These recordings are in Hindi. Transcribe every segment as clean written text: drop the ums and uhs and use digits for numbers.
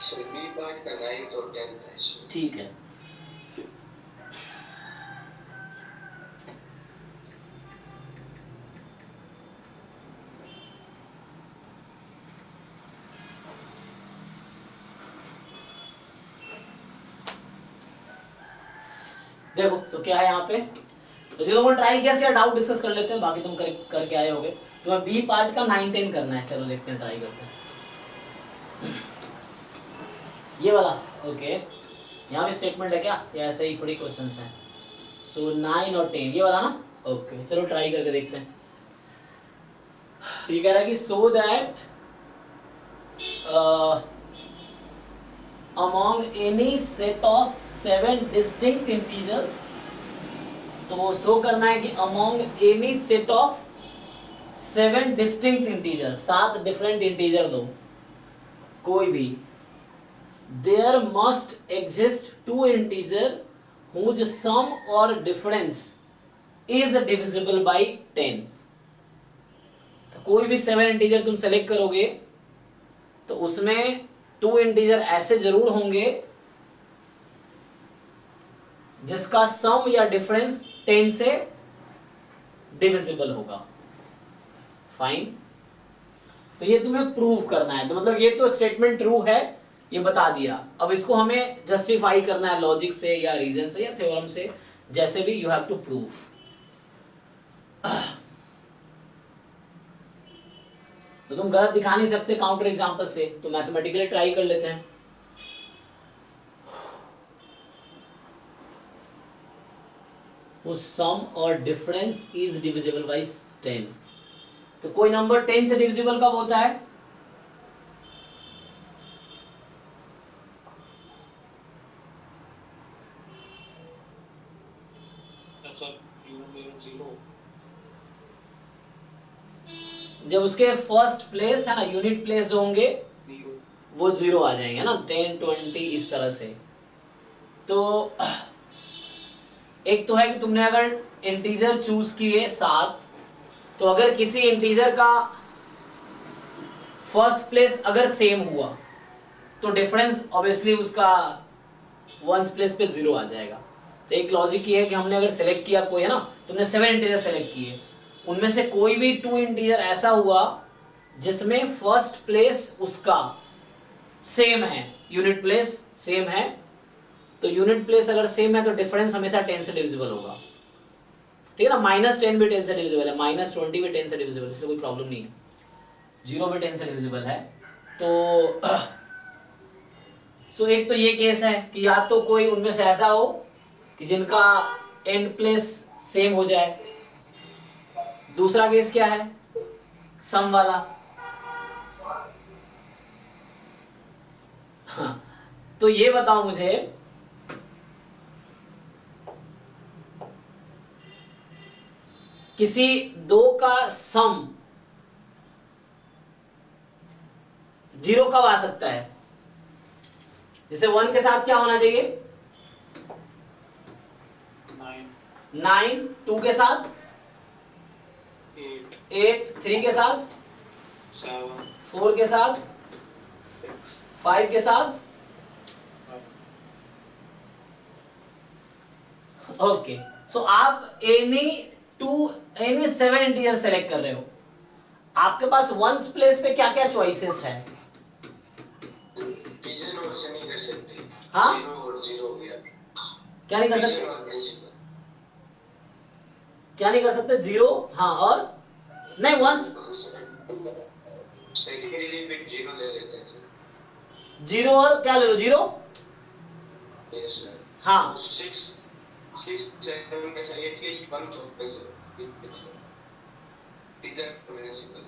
सर बी पार्ट का 9th और 10th है सर। ठीक है, देखो तो क्या है यहाँ पे, तो जो तुमने ट्राई किया इसका डाउट डिस्कस कर लेते हैं, बाकी तुम करके आए होगे। तुम्हें बी पार्ट का 9 10 करना है, चलो देखते हैं, ट्राई करते हैं ये वाला। ओके, यहाँ भी स्टेटमेंट है क्या या ऐसे ही थोड़ी क्वेश्चंस हैं? सो 9 और 10 ये वाला ना। ओके चलो ट्राई करके देखते हैं। ये कह रहा है कि so that among any set of 7 distinct integers, तो वो शो करना है कि among any set of 7 distinct integers, 7 different integer दो कोई भी, there must exist 2 integer whose sum or difference is divisible by 10। तो कोई भी 7 इंटीजर तुम सेलेक्ट करोगे तो उसमें 2 इंटीजर ऐसे जरूर होंगे जिसका सम या डिफरेंस 10 से डिविजिबल होगा। फाइन, तो ये तुम्हें प्रूव करना है। तो मतलब ये तो स्टेटमेंट ट्रू है, ये बता दिया। अब इसको हमें जस्टिफाई करना है लॉजिक से या रीजन से या थ्योरम से, जैसे भी यू हैव टू प्रूव। तो तुम गलत दिखा नहीं सकते काउंटर एग्जांपल से, तो मैथमेटिकली ट्राई कर लेते हैं। वो सम और डिफरेंस इज डिविजिबल बाय 10। तो कोई नंबर 10 से डिविजिबल कब होता है? जब उसके फर्स्ट प्लेस है ना, यूनिट प्लेस होंगे वो 0 आ जाएंगे ना, 10 20 इस तरह से। तो एक तो है कि तुमने अगर इंटीजर चूज किए 7, तो अगर किसी इंटीजर का फर्स्ट प्लेस अगर सेम हुआ तो डिफरेंस ऑब्वियसली उसका वंस प्लेस पे 0 आ जाएगा। तो एक लॉजिक ये है कि हमने अगर सेलेक्ट किया कोई, है ना, तुमने 7 इंटीजर सेलेक्ट किए, उनमें से कोई भी 2 इंटीजर ऐसा हुआ जिसमें फर्स्ट प्लेस उसका सेम है, यूनिट प्लेस सेम है, तो यूनिट प्लेस अगर सेम है तो डिफरेंस हमेशा 10 से डिविजिबल होगा। ठीक है ना, -10 भी 10 से डिविजिबल है, -20 भी 10 से डिविजिबल, इसलिए कोई प्रॉब्लम नहीं है। 0 भी 10 से डिविजिबल है। तो एक तो ये केस है कि या तो कोई उनमें से ऐसा हो कि जिनका एंड प्लेस सेम हो जाए। दूसरा केस क्या है? सम वाला। हाँ, तो ये बताओ मुझे, किसी 2 का सम 0 कब आ सकता है? जैसे 1 के साथ क्या होना चाहिए? 9, 2 के साथ 8, 3 के साथ 7, 4 के साथ 5 के साथ। ओके, सो आप एनी 7 इंटीजर सेलेक्ट कर रहे हो, आपके पास वंस प्लेस पे क्या क्या चॉइसेस है? इंटीजर और से नहीं कर सकते। हाँ? 0 और 0 हो गया। क्या नहीं कर सकते? इंटीजर और प्रिंसिपल। क्या नहीं कर सकते? 0, हाँ, और नहीं वंस सेकंड एलिमेंट 0 ले लेते हैं सर। 0 और क्या ले लो? 0, यस सर। हाँ, 6 7 में से एटलीस्ट 1 तो इंटीजर प्रिंसिपल।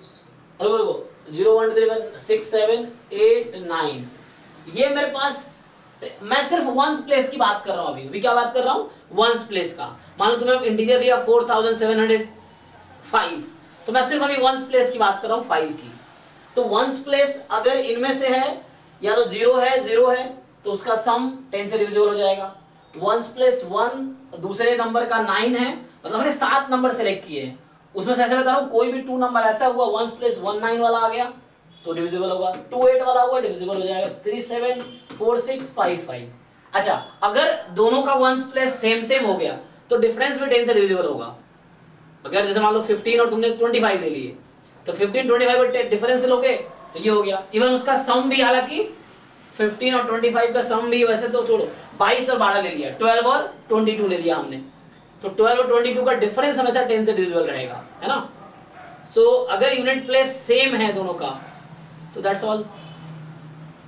अरे रुको, 0 1 2 3 6 7 8 9, ये मेरे पास, मैं सिर्फ वंस प्लेस की बात कर रहा हूं। अभी क्या बात कर रहा हूं? वंस प्लेस का। मान लो तुम्हें इंटीजर दिया 4705, तो मैं सिर्फ अभी वंस प्लेस की बात कर रहा हूं, 5 की। तो वंस प्लेस अगर इनमें से है, या तो 0 है, तो उसका सम 10 से डिविजिबल हो जाएगा। वंस प्लेस 1 दूसरे नंबर का 9 है, मतलब हमने 7 नंबर सेलेक्ट किए हैं, उसमें से ऐसे बता रहा हूं कोई भी 2 नंबर ऐसा हुआ वंस प्लेस 1 9 वाला आ गया, तो डिविजिबल होगा, 2 8 वाला होगा डिविजिबल हो जाएगा, 3 7 4 6 5 5। अच्छा अगर दोनों का वंस प्लेस सेम सेम हो गया तो डिफरेंस भी 10 से डिविजिबल होगा। अगर जैसे मान लो 15 और तुमने 25 ले लिए तो 15 25 को डिफरेंस लोगे तो ये हो गया। इवन उसका सम भी, हालांकि 15 और 25 का सम भी वैसे तो छोड़ो, 22 और 12 ले लिया, 12 और 22 ले लिया हमने, तो 12 और 22 का डिफरेंस हमेशा 10 से डिविजिबल रहेगा, है ना। सो अगर यूनिट प्लेस सेम है दोनों का तो दैट्स ऑल।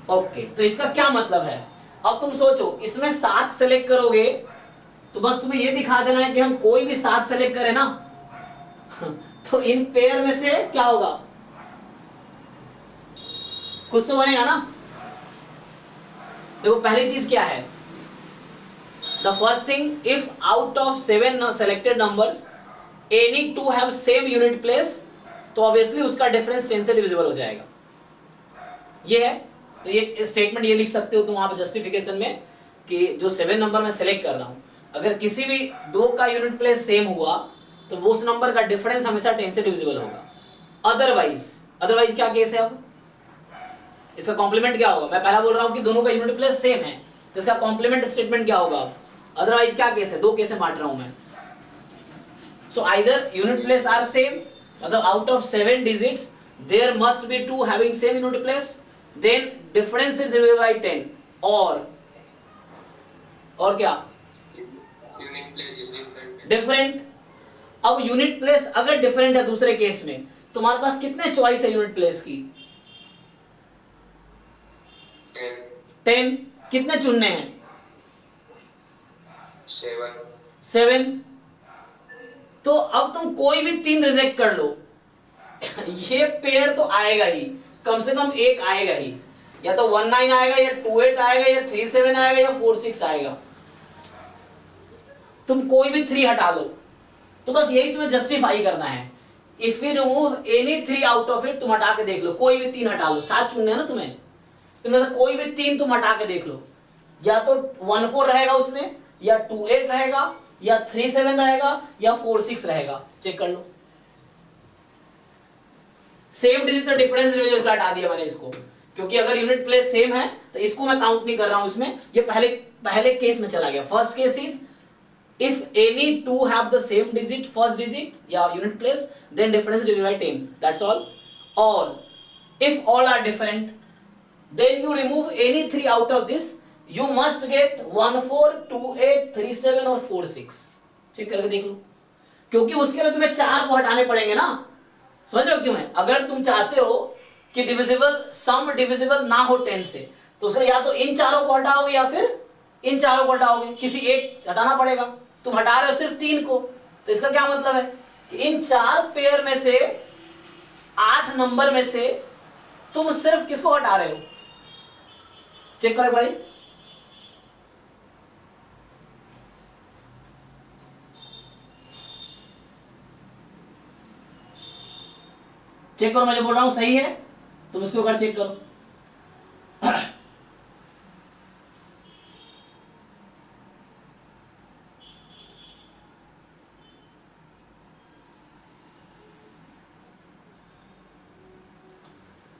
ओके, तो इसका क्या मतलब है, अब तुम सोचो इसमें 7 सेलेक्ट करोगे तो बस तुम्हें ये दिखा देना है कि हम कोई भी 7 सेलेक्ट करें ना तो इन पेयर में से क्या होगा, कुछ तो बनेगा ना। देखो पहली चीज क्या है, the first thing, if out of 7 selected numbers any 2 have same unit place तो ऑब्वियसली उसका डिफरेंस 10 से डिविजिबल हो जाएगा। ये है, तो ये स्टेटमेंट ये लिख सकते हो तुम वहां पर जस्टिफिकेशन में कि जो 7 नंबर मैं सेलेक्ट कर रहा हूं, अगर किसी भी 2 का यूनिट प्लेस सेम हुआ तो वो उस नंबर का डिफरेंस हमेशा 10 से डिविजिबल होगा। अदरवाइज क्या केस है, अब इसका कॉम्प्लीमेंट क्या होगा, मैं पहला बोल रहा हूं कि दोनों का यूनिट प्लेस सेम है तो इसका कॉम्प्लीमेंट स्टेटमेंट क्या होगा, अदरवाइज क्या केस है, 2 केस में बांट रहा हूं मैं। So either unit place are same, मतलब out of 7 digits there must be 2 having same unit place, then difference is divided by 10, और क्या, यूनिट प्लेस इज डिफरेंट। अब यूनिट प्लेस अगर डिफरेंट है दूसरे केस में, तुम्हारे पास कितने चॉइस है यूनिट प्लेस की, 10। कितने चुनने हैं, 7। तो अब तुम कोई भी 3 रिजेक्ट कर लो ये पेयर तो आएगा ही, कम से कम एक आएगा ही, या तो 19 आएगा या 28 आएगा या 37 आएगा या 46 आएगा। तुम कोई भी 3 हटा लो, तो बस यही तुम्हें जस्टिफाई करना है। If you remove any 3 out of it, तुम हटा के देख लो, कोई भी 3 हटा लो, 7 चुनने हैं ना तुम्हें, तुमने से कोई भी 3 तुम हटा के देख लो, या तो 14 रहेगा उसमें, या 28 रहेगा, या 37 रहेगा, या 46 रहेगा, चेक कर लो। सेम डिजिट तो डिफरेंस डिविजन हटा दिया मैंने इसको, क्योंकि अगर यूनिट प्लेस सेम है तो इसको मैं काउंट नहीं कर रहा हूं इसमें, ये पहले केस में चला गया। First case is if any 2 have the same digit, first digit या unit place, then difference divided by 10, that's all. Or if all are different, then you remove any 3 out of this, you must get 1 4 2 8 3 7 और 4 6। चेक करके देख लो, क्योंकि उसके लिए तुम्हें 4 को हटाने पड़ेंगे ना, समझ रहे हो क्यों है। अगर तुम चाहते हो कि डिविजिबल सम डिविजिबल ना हो 10 से, तो उसके लिए या तो इन चारों को हटाओगे या फिर इन चारों को हटाओगे, किसी एक हटाना पड़ेगा। तुम हटा रहे हो सिर्फ 3 को, तो इसका क्या मतलब है कि इन 4 पेयर में से 8 नंबर में से तुम सिर्फ किसको हटा रहे हो, चेक करो भाई। चेक करो, मैं जो बोल रहा हूं सही है, तुम इसके ऊपर चेक करो।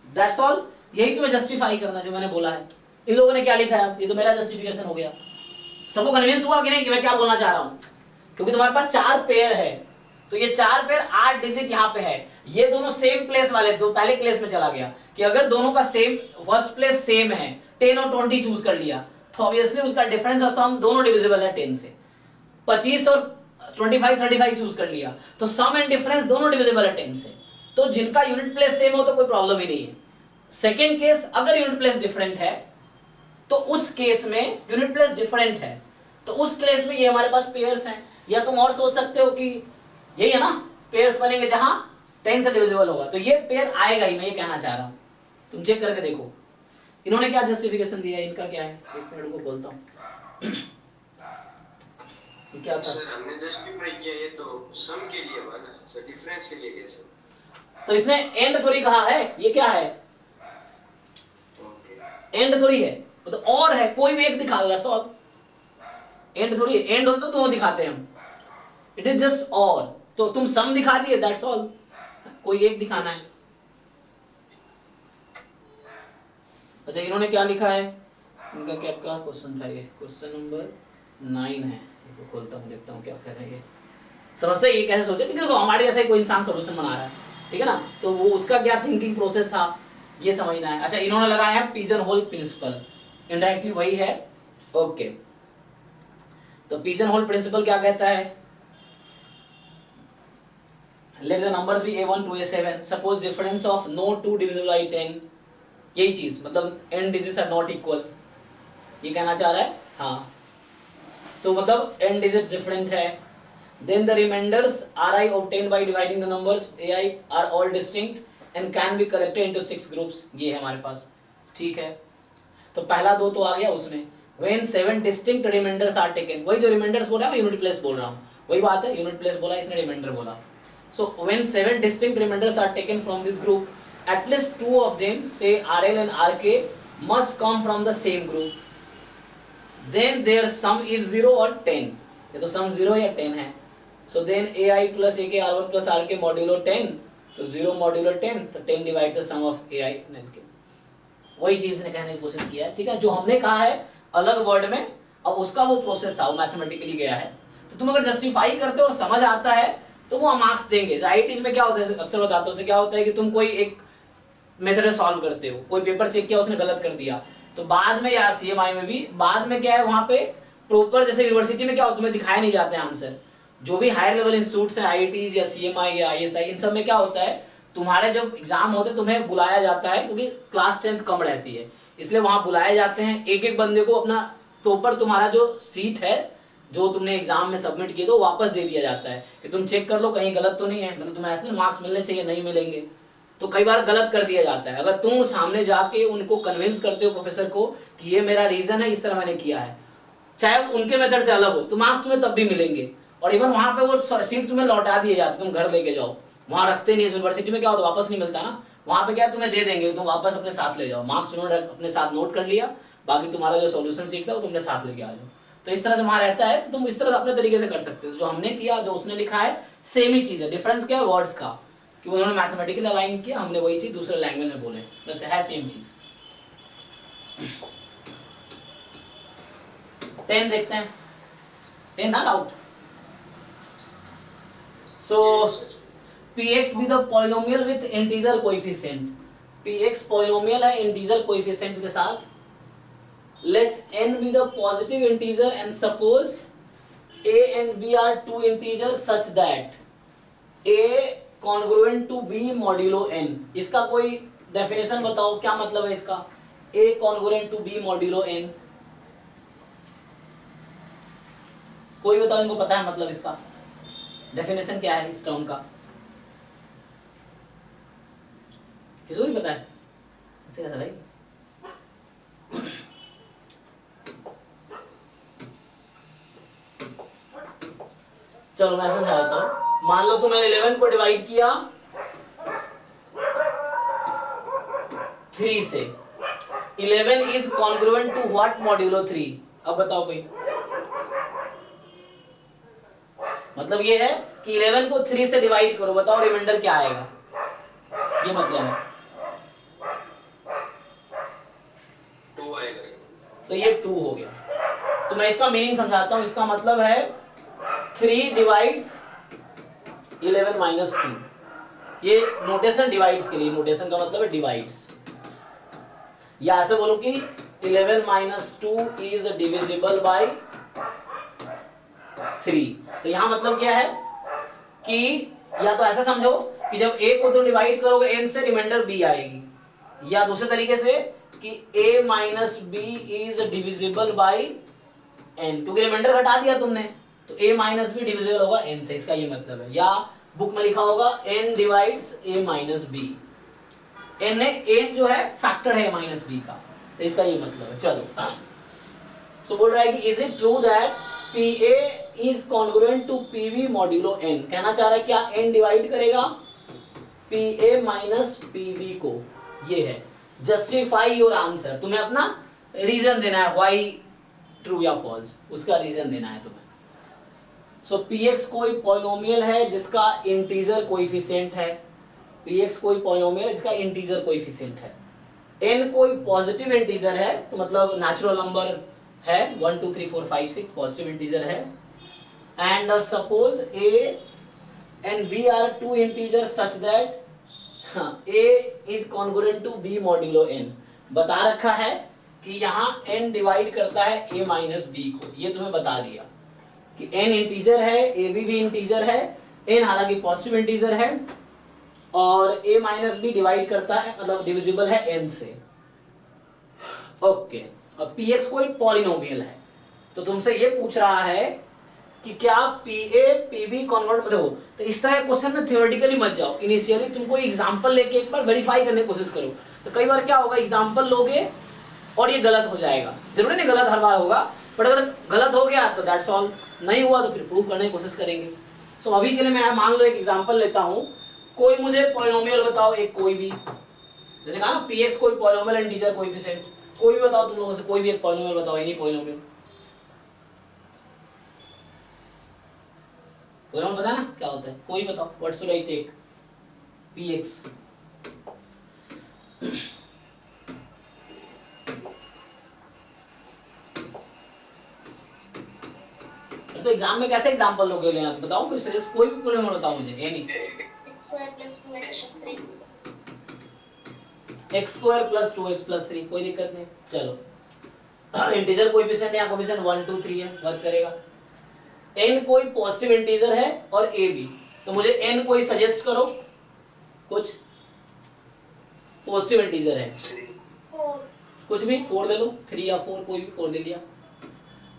दैट्स ऑल, यही तुम्हें जस्टिफाई करना जो मैंने बोला है। इन लोगों ने क्या लिखा है, ये तो मेरा जस्टिफिकेशन हो गया। सबको कन्विंस हुआ कि नहीं कि मैं क्या बोलना चाह रहा हूं, क्योंकि तुम्हारे पास 4 पेयर है, तो ये 4 पेयर 8 डिजिट यहाँ पे है, ये दोनों सेम प्लेस वाले, तो पहले प्लेस में चला गया कि अगर दोनों का सेम फर्स्ट प्लेस सेम है, 10 और 20 चूज कर लिया, तो ऑब्वियसली उसका डिफरेंस और सम दोनों डिविजिबल है 10 से। 25 और 25 35 चूज कर लिया, तो सम एंड डिफरेंस दोनों डिविजिबल है 10 से। तो जिनका यूनिट प्लेस सेम हो तो कोई प्रॉब्लम ही नहीं है। सेकेंड केस, अगर यूनिट प्लेस डिफरेंट है तो उस केस में यूनिट प्लेस डिफरेंट है तो उस केस में ये हमारे पास पेयर्स हैं, या तुम और सोच सकते हो कि यही है ना, पेयर्स बनेंगे जहां 10 से डिविजिबल होगा, तो ये पेयर आएगा ही, मैं ये कहना चाह रहा हूं। तुम चेक करके देखो इन्होंने क्या जस्टिफिकेशन दिया है, इनका क्या है, एक मिनट को बोलता हूं। क्या था सर, हमने जस्टिफाई किया, ये तो सम के लिए हुआ ना सर, डिफरेंस के लिए कैसे, तो इसने एंड थोड़ी कहा है, ये क्या है, एंड थोड़ी है, मतलब और है, कोई भी एक दिखा दो, दैट्स ऑल। एंड थोड़ी है, एंड होता तो दिखाते हैं हम, इट इज जस्ट और, तो तुम सम दिखा दिए, दैट्स ऑल, कोई एक दिखाना है। अच्छा इन्होंने क्या लिखा है, इनका क्या का क्वेश्चन था, ये क्वेश्चन नंबर 9 है, इसको खोलता हूँ देखता हूँ क्या कह रहे हैं ये। समझते ये कैसे सोचे, देखो हमारे जैसे कोई इंसान सोल्यूशन बना रहा है, ठीक है ना, तो वो उसका क्या थिंकिंग प्रोसेस था ये समझना है। अच्छा इन्होंने लगाया है पिजन होल प्रिंसिपल, इनडायरेक्टली वही है। ओके तो पिजन होल प्रिंसिपल क्या कहता है, let the numbers be a1 to a7, suppose difference of no 2 divisible by 10, यही चीज मतलब n digits are not equal, ये कहना चाह रहा है। हाँ सो मतलब n digits different है, then the remainders ri obtained by dividing the numbers ai are all distinct and can be collected into 6 groups, ये है हमारे पास, ठीक है। तो पहला दो तो आ गया उसमें, when 7 distinct remainders are taken, वही जो remainders बोल रहा है मैं यूनिट प्लेस बोल रहा हूँ, वही बात है, यूनिट प्लेस बोला इसने रिमाइंडर बोला। So when 7 distinct remainders are taken from this group, at least 2 of them, say RL and RK, must come from the same group. Then their sum is 0 or 10. ये तो sum 0 या 10 है। So then AI plus AK R1 plus RK modulo 10, तो 0 modulo 10, तो 10 divide the sum of AI and LK। वही चीज ने कहने की कोशिश किया है, ठीक है, जो हमने कहा है अलग वर्ड में, अब उसका वो प्रोसेस था वो मैथमेटिकली गया है। तो तुम अगर जस्टिफाई करते हो और समझ आता है तो वो मार्क्स देंगे। आईआईटीज में क्या होता है, अक्सर बताता हूँ, क्या होता है कि तुम कोई एक मेथड सॉल्व करते हो, कोई पेपर चेक किया उसने गलत कर दिया, तो बाद में या सीएमआई में भी बाद में क्या है वहां पे प्रॉपर, जैसे यूनिवर्सिटी में क्या होता है तुम्हें दिखाए नहीं जाते आंसर, जो भी हायर लेवल इंस्टीट्यूट्स हैं आईआईटीज या सीएमआई या आईएसआई, इन सब में क्या होता है तुम्हारे जब एग्जाम होते हैं तुम्हें बुलाया जाता है, क्योंकि क्लास स्ट्रेंथ कम रहती है इसलिए वहां बुलाए जाते हैं, एक एक बंदे को अपना प्रॉपर तुम्हारा जो सीट है जो तुमने एग्जाम में सबमिट किए तो वापस दे दिया जाता है कि तुम चेक कर लो कहीं गलत तो नहीं है, मतलब तुम्हें ऐसे मार्क्स मिलने चाहिए नहीं मिलेंगे, तो कई बार गलत कर दिया जाता है। अगर तुम सामने जाके उनको कन्विंस करते हो प्रोफेसर को कि ये मेरा रीजन है, इस तरह मैंने किया है, चाहे उनके मेथड से अलग हो, तो मार्क्स तुम्हें तब भी मिलेंगे। और इवन वहां पे वो सीट तुम्हें लौटा दिए जाते, तुम घर लेके जाओ, वहां रखते नहीं। यूनिवर्सिटी में क्या होता है वापस नहीं मिलता ना, वहां पे क्या तुम्हें दे देंगे, तुम वापस अपने साथ ले जाओ, मार्क्स उन्होंने अपने साथ नोट कर लिया, बाकी तुम्हारा जो सोल्यूशन सीट था वो तुमने साथ लेके आ जाओ। तो इस तरह से वहां रहता है, तो तुम इस तरह से अपने तरीके से कर सकते हो। जो हमने किया जो उसने लिखा है सेम ही चीज है, डिफरेंस क्या है वर्ड्स का, कि उन्होंने मैथमेटिकली अलाइन किया, हमने वही चीज दूसरे लैंग्वेज में बोले, बस है सेम चीज। 10 देखते हैं, 10 ना doubt. So px be the polynomial with integer coefficient, px polynomial है इंटीजर कोएफिशिएंट के साथ, let n be the positive integer and suppose a and b are two integers such that a congruent to b modulo n, इसका कोई डेफिनेशन बताओ क्या मतलब है इसका, a congruent to b modulo n, कोई बताओ इनको पता है मतलब इसका डेफिनेशन क्या है इस टर्म का, किसी को नहीं पता है, ऐसे कैसा भाई? चलो मैं समझा देता हूं, मान लो तुमने 11 को डिवाइड किया 3 से, 11 is congruent to what modulo 3, अब बताओ कोई, मतलब ये है कि 11 को 3 से डिवाइड करो, बताओ रिमाइंडर क्या आएगा, ये मतलब है 2 आएगा। तो ये 2 हो गया। तो मैं इसका मीनिंग समझाता हूं, इसका मतलब है 3 डिवाइड्स 11 माइनस 2, ये नोटेशन डिवाइड्स के लिए, नोटेशन का मतलब है डिवाइड्स, या ऐसे बोलो कि 11 माइनस 2 इज डिविजिबल बाय 3। तो यहां मतलब क्या है कि या तो ऐसा समझो कि जब a को तुम डिवाइड करोगे n से रिमाइंडर b आएगी, या दूसरे तरीके से कि a minus b is divisible bye n, क्योंकि रिमाइंडर घटा दिया तुमने तो a माइनस b डिविजिबल होगा n से, इसका ये मतलब है। या बुक में लिखा होगा n divides a minus b, n जो है फैक्टर है माइनस b का, तो इसका ये मतलब है। चलो सो बोल रहा है कि is it true that PA is congruent to PB modulo n, कहना चाह रहा है क्या n डिवाइड करेगा PA माइनस PB को, ये है जस्टिफाई योर आंसर, तुम्हें अपना रीजन देना है व्हाई ट्रू या फॉल्स, उसका रीजन देना है तुम्हें। सो px कोई पॉलिनोमियल है जिसका इंटीजर कोएफिशिएंट है, px कोई पॉलिनोमियल है जिसका इंटीजर कोएफिशिएंट है, n कोई पॉजिटिव इंटीजर है तो मतलब नेचुरल नंबर है 1 2 3 4 5 6 पॉजिटिव इंटीजर है, and suppose a and b are two integers such that a is congruent to b modulo n। बता रखा है कि यहाँ n डिवाइड करता है a माइनस b को, ये तुम्हें बता दिया कि n इंटीजर है, a भी इंटीजर है, n हालांकि पॉजिटिव इंटीजर है और a माइनस b डिवाइड करता है मतलब डिविजिबल है n से। ओके, अब px कोई पॉलिनोमियल है तो तुमसे ये पूछ रहा है कि क्या pa pb कन्वर्ट, देखो तो इस तरह के क्वेश्चन में थ्योरेटिकली मत जाओ, इनिशियली तुमको एग्जांपल लेके एक बार वेरीफाई करने की कोशिश करो। तो कई बार क्या होगा, एग्जांपल लोगे और ये गलत हो जाएगा, जरूरी नहीं गलत हर बार होगा, बट अगर गलत हो गया तो दैट्स ऑल, नहीं हुआ तो फिर प्रूव करने की कोशिश करेंगे। सो अभी के लिए मैं मान लो एक एग्जांपल लेता हूं, कोई मुझे पॉलिनोमियल बताओ, एक कोई भी, जैसे कहा ना px कोई पॉलिनोमियल इंटीजर कोएफिशिएंट, कोई भी बताओ तुम लोगों से, कोई भी एक पॉलिनोमियल बताओ, एनी पॉलिनोमियल। पॉलिनोमियल पता है ना क्या होता है, कोई बताओ, what should I take, px। तो एग्जाम में कैसे एग्जांपल लोगे लेना बताओ, फिर से कोई भी पॉलिनोमियल बताओ मुझे, any x square plus 2x plus 3, कोई दिक्कत नहीं। चलो इंटीजर कोएफिशिएंट या कोएफिशिएंट 1 2 3 है, वर्क करेगा। n कोई पॉजिटिव इंटीजर है और a भी, तो मुझे n कोई सजेस्ट करो, कुछ पॉजिटिव इंटीजर है, कुछ भी 4 ले लो, 3 या 4, कोई भी 4 ले लिया।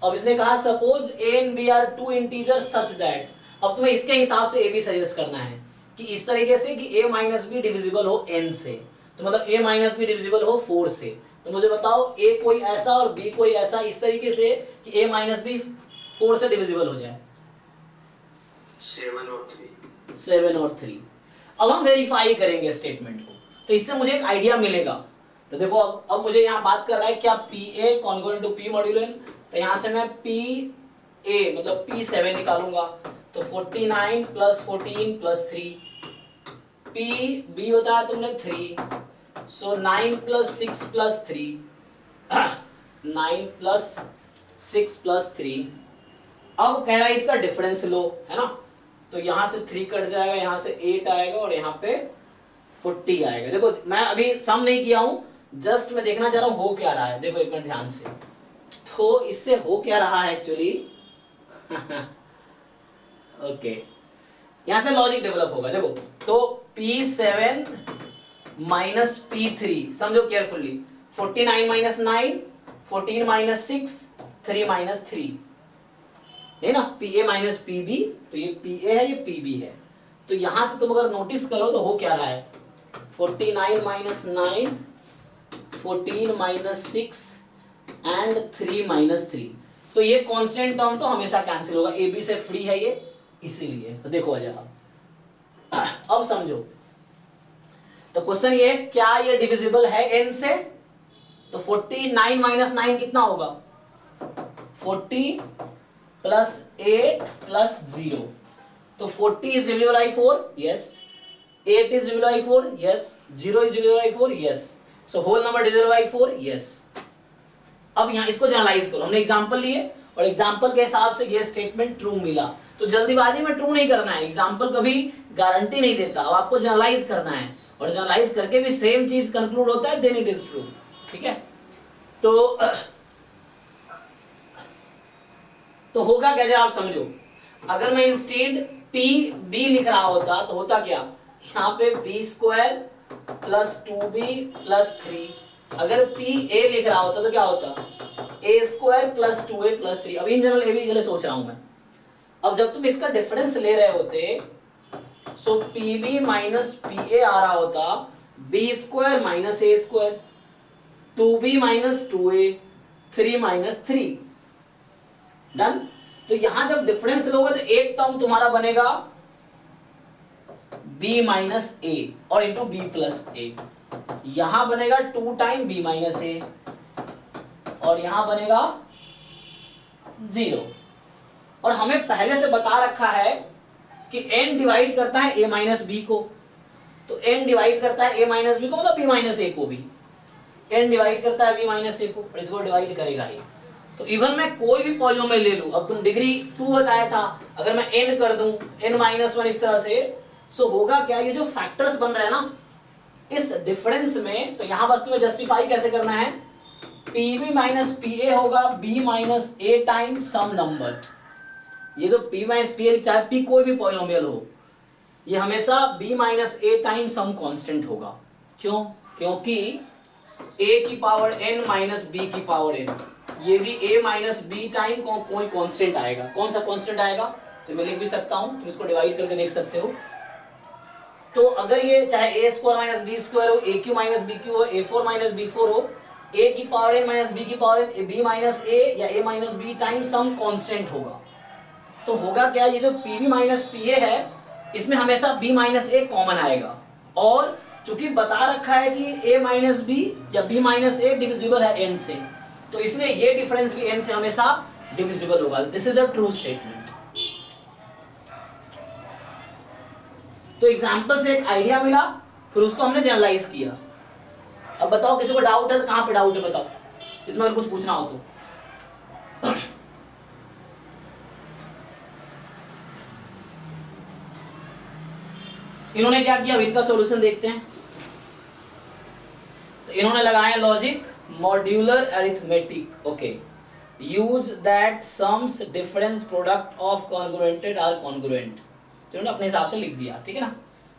अब इसने कहा suppose a and b are two integers such that, अब तुम्हें इसके हिसाब से a b सजेस्ट करना है कि इस तरीके से कि a माइनस बी डिविजिबल हो n से, तो मतलब a माइनस बी डिविजिबल हो 4 से। तो मुझे बताओ a कोई ऐसा और b कोई ऐसा इस तरीके से कि a माइनस बी 4 से डिविजिबल हो जाए। 7 और 3। 7 और 3। अब हम वेरीफाई करेंगे स्टेटमेंट को, तो इससे मुझे एक आइडिया मिलेगा। तो देखो अब मुझे यहाँ बात कर रहा है क्या pa congruent to p modulo n, तो यहाँ से मैं pa मतलब p7 निकालूंगा, तो 49 प्लस 14 प्लस 3, pb बताया तुमने 3, सो 9 प्लस 6 प्लस 3 9 प्लस 6 प्लस 3। अब कह रहा है इसका डिफरेंस लो, है ना, तो यहाँ से 3 कट जाएगा, यहाँ से 8 आएगा और यहाँ पे 40 आएगा। देखो मैं अभी सम नहीं किया हूँ, जस्ट मैं देखना चाह रहा हूँ हो क्या रहा है। देखो एक मिनट ध्यान से, तो इससे हो क्या रहा है एक्चुअली ओके, यहां से लॉजिक डेवलप होगा। देखो तो P7 माइनस P3, समझो केयरफुली, 49 माइनस 9, 14 माइनस 6, 3 माइनस 3 है ना, PA माइनस PB, तो ये PA है ये PB है। तो यहां से तुम अगर नोटिस करो तो हो क्या रहा है, 49 माइनस 9, 14 माइनस 6 एंड 3 माइनस 3, तो ये कांस्टेंट टर्म तो हमेशा कैंसिल होगा, ए बी से फ्री है ये, इसीलिए। तो देखो अब समझो, तो क्वेश्चन ये क्या ये डिविजिबल है n से, तो 49 माइनस 9 कितना होगा, 40 प्लस 8 प्लस 0, तो 40 is divisible by 4, yes, 8 is divisible by 4, yes, 0 is divisible by 4, yes, so whole number divisible by 4, yes. अब यहाँ इसको जनरलाइज करो, हमने एग्जांपल लिए और एग्जांपल के हिसाब से ये स्टेटमेंट ट्रू मिला, तो जल्दीबाजी में ट्रू नहीं करना है, एग्जांपल कभी गारंटी नहीं देता। अब आपको जनरलाइज करना है और जनरलाइज करके भी सेम चीज कंक्लूड होता है, देन इट इज ट्रू, ठीक है। तो होगा क्या, जरा आप समझो, अगर मैं इंस्टेड पी बी लिख रहा होता तो होता क्या, यहाँ पे B square plus 2b plus 3, अगर पी ए लिख रहा होता तो क्या होता, ए स्क्वायर प्लस 2a प्लस 3। अब इन जनरल ए बी के लिए सोच रहा हूं मैं। अब जब तुम इसका डिफरेंस ले रहे होते, so P B minus P A आ रहा होता, B square minus A square, 2b minus 2a, 3 minus 3, done. तो यहां जब डिफरेंस लोगे तो एक टर्म तुम्हारा बनेगा b माइनस ए और इंटू बी प्लस ए, यहां बनेगा 2 टाइम b माइनस ए और यहां बनेगा 0। और हमें पहले से बता रखा है कि n डिवाइड करता है a माइनस बी को, तो n डिवाइड करता है a माइनस बी को मतलब b माइनस ए को भी। n डिवाइड करता है b माइनस a को, और इसको डिवाइड करेगा ही। तो इवन मैं कोई भी पॉलिनोमियल ले लूं, अब तुम डिग्री 2 बताया था, अगर मैं n कर दूं n माइनस 1 इस तरह से, सो होगा क्या, ये जो फैक्टर्स बन रहे हैं ना इस डिफरेंस में, तो यहां बस तुम्हें जस्टिफाई कैसे करना है, pb माइनस pa होगा b minus a times some number. ये जो p माइनस pa चाहे p कोई भी पॉलिनोमियल हो, ये हमेशा b minus a times some constant होगा। क्यों? क्योंकि a की पावर n माइनस b की पावर n, ये भी a माइनस बी टाइम कोई कांस्टेंट आएगा। कौन सा कांस्टेंट आएगा, तो मैं लिख भी सकता हूं, तुम इसको डिवाइड करके देख सकते हो। तो अगर ये चाहे a square minus B square हो, a cube minus B cube हो, a four minus B four हो, a की पावर n माइनस बी की power n, b minus a या a minus B time some constant होगा। तो होगा क्या, ये जो pb माइनस pa है इसमें हमेशा b माइनस a कॉमन आएगा, और चूंकि बता रखा है कि a माइनस b या b माइनस a डिविजिबल है n से, तो इसलिए ये डिफरेंस भी n से हमेशा डिविजिबल होगा। This is a true statement. तो एग्जांपल से एक आइडिया मिला, फिर उसको हमने जनरलाइज किया। अब बताओ किसी को डाउट है तो कहां पे डाउट है बताओ, इसमें अगर कुछ पूछना हो तो। इन्होंने क्या किया, इनका सॉल्यूशन देखते हैं। तो इन्होंने लगाया logic modular arithmetic, okay, use that sums difference product of congruented are congruent, इन्होंने अपने हिसाब से लिख दिया, ठीक है ना।